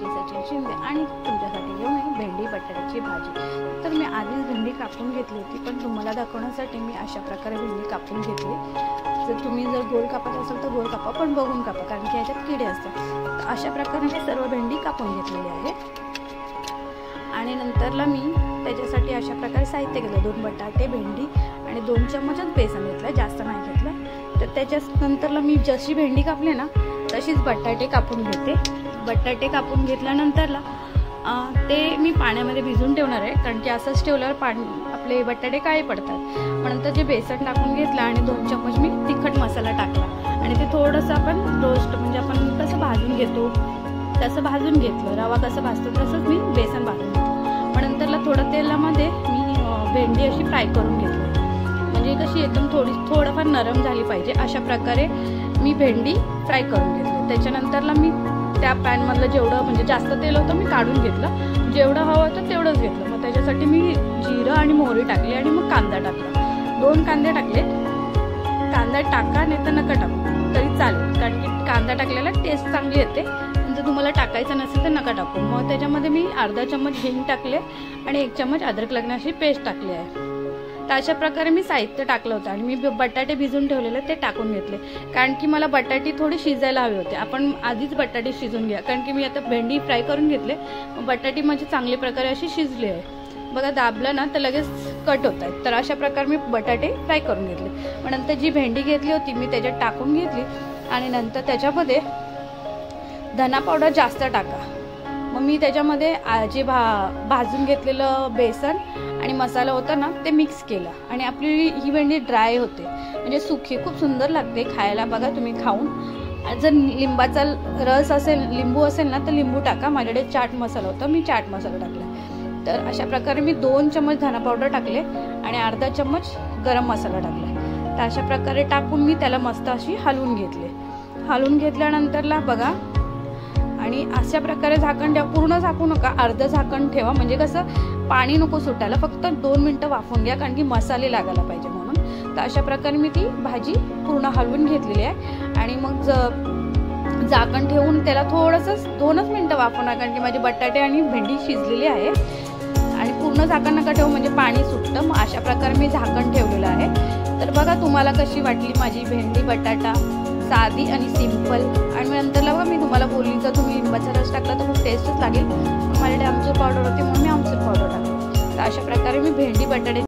रेसिपीची सचिन शिंदे आणि तुमच्यासाठी घेऊन आहे भेंडी बटाट्याची भाजी। तर मी आधीच भेंडी कापून घेतली होती, पण तुम्हाला दाखवण्यासाठी मी अशा प्रकारे भेंडी कापून घेतली। जर तुम्ही गोल कापत असाल तर गोल कापा, पण बघून कापा, कारण की याच्यात किडे असतात। तर अशा प्रकारे मी सर्व भेंडी कापून घेतलेली आहे। आणि नंतरला मी त्याच्यासाठी अशा प्रकारे साहित्य घेतलं, 2 बटाटे, भेंडी आणि 2 चमचच बेसन घेतलं, जास्त नाही घेतलं। तर त्याच्यानंतरला मी जशी भेंडी कापली ना तशीच बटाटे कापून घेते। बटाटे कापून घेतल्यानंतरला ते मी पाण्यामध्ये भिजून ठेवणार आहे, कारण की असंच ठेवल्यावर आपले बटाटे काळे पडतात। नंतर जे बेसन टाकून घेतलं आणि 2 चमच मी तिखट मसाला टाकला आणि ते थोडंसं आपण रोस्ट म्हणजे आपण कसं भाजून घेतो तसं भाजून घेतलं। रवा कसं भाजतो तसंच मी बेसन भाजून घेतलं। मग नंतरला थोडं तेलामध्ये मी भेंडी अशी फ्राय करून घेतली, म्हणजे कशी एकदम थोडंफार नरम झाली पाहिजे अशा प्रकारे मी भेंडी फ्राय करून घेतली। त्याच्यानंतरला मी त्या पॅनमधलं जेवढं म्हणजे जास्त तेल होतं मी काढून घेतलं, जेवढं हवं होतं तेवढंच घेतलं। मग त्याच्यासाठी मी जिरं आणि मोहरी टाकली आणि मग कांदा टाकला, 2 कांदे टाकले। कांदा टाका नाही तर नका टाकू तरी चालेल, कारण की कांदा टाकलेला टेस्ट चांगली येते। जर तुम्हाला टाकायचं नसेल तर नका टाकू। मग त्याच्यामध्ये मी अर्धा चम्मच हिंग टाकले आणि 1 चम्मच अद्रक लसणाची पेस्ट टाकली आहे। तर अशा प्रकारे मी साहित्य टाकलं होतं आणि मी बटाटे भिजून ठेवलेले ते टाकून घेतले, कारण की मला बटाटे थोडी शिजायला हवे होते। आपण आधीच बटाटे शिजून घ्या, कारण की मी आता भेंडी फ्राय करून घेतले, बटाटे म्हणजे चांगल्या प्रकारे अशी शिजले आहे बघा। दाबलं ना तर लगेच कट होत आहेत। तर अशा प्रकारे मी बटाटे फ्राय करून घेतले। मग नंतर जी भेंडी घेतली होती मी त्याच्यात टाकून घेतली आणि नंतर त्याच्यामध्ये धना पावडर जास्त टाका। मग मी त्याच्यामध्ये जे भाजून घेतलेलं बेसन आणि मसाला होता ना ते मिक्स केलं आणि आपली ही भेंडी ड्राय होते, म्हणजे सुकी, खूप सुंदर लागते खायला बघा तुम्ही खाऊन। जर लिंबाचा रस असेल, लिंबू असेल ना तर लिंबू टाका। माझ्याकडे चाट मसाला होता, मी चाट मसाला टाकला। तर अशा प्रकारे मी 2 चम्मच धना पावडर टाकले आणि अर्धा चम्मच गरम मसाला टाकला। तर अशा प्रकारे टाकून मी त्याला मस्त अशी हलवून घेतले। हलवून घेतल्यानंतरला बघा आणि अशा प्रकारे झाकण ठेवा, पूर्ण झाकू नका, अर्ध झाकण ठेवा, म्हणजे कसं पाणी नको सुटायला, फक्त 2 मिनिटं वाफवून घ्या, कारण की मसाले लागायला पाहिजे म्हणून। तर अशा प्रकारे मी ती भाजी पूर्ण हलवून घेतलेली आहे आणि मग झाकण ठेवून त्याला थोडंसं 2च मिनिटं वाफवणार, कारण की माझे बटाटे आणि भेंडी शिजलेली आहे। आणि पूर्ण झाकण नका ठेवू, म्हणजे पाणी सुटतं। मग अशा प्रकारे मी झाकण ठेवलेलं आहे। तर बघा तुम्हाला कशी वाटली माझी भेंडी बटाटा, साधी आणि सिंपल। आणि नंतरला बघा मी तुम्हाला बोलली जर तुम्ही लिंबाचा रस टाकला तर खूप टेस्टच लागेल। माझ्याकडे आमचूर पावडर होती म्हणून मी आमचूर पावडर टाकली। तर अशा प्रकारे मी भेंडी बटाटे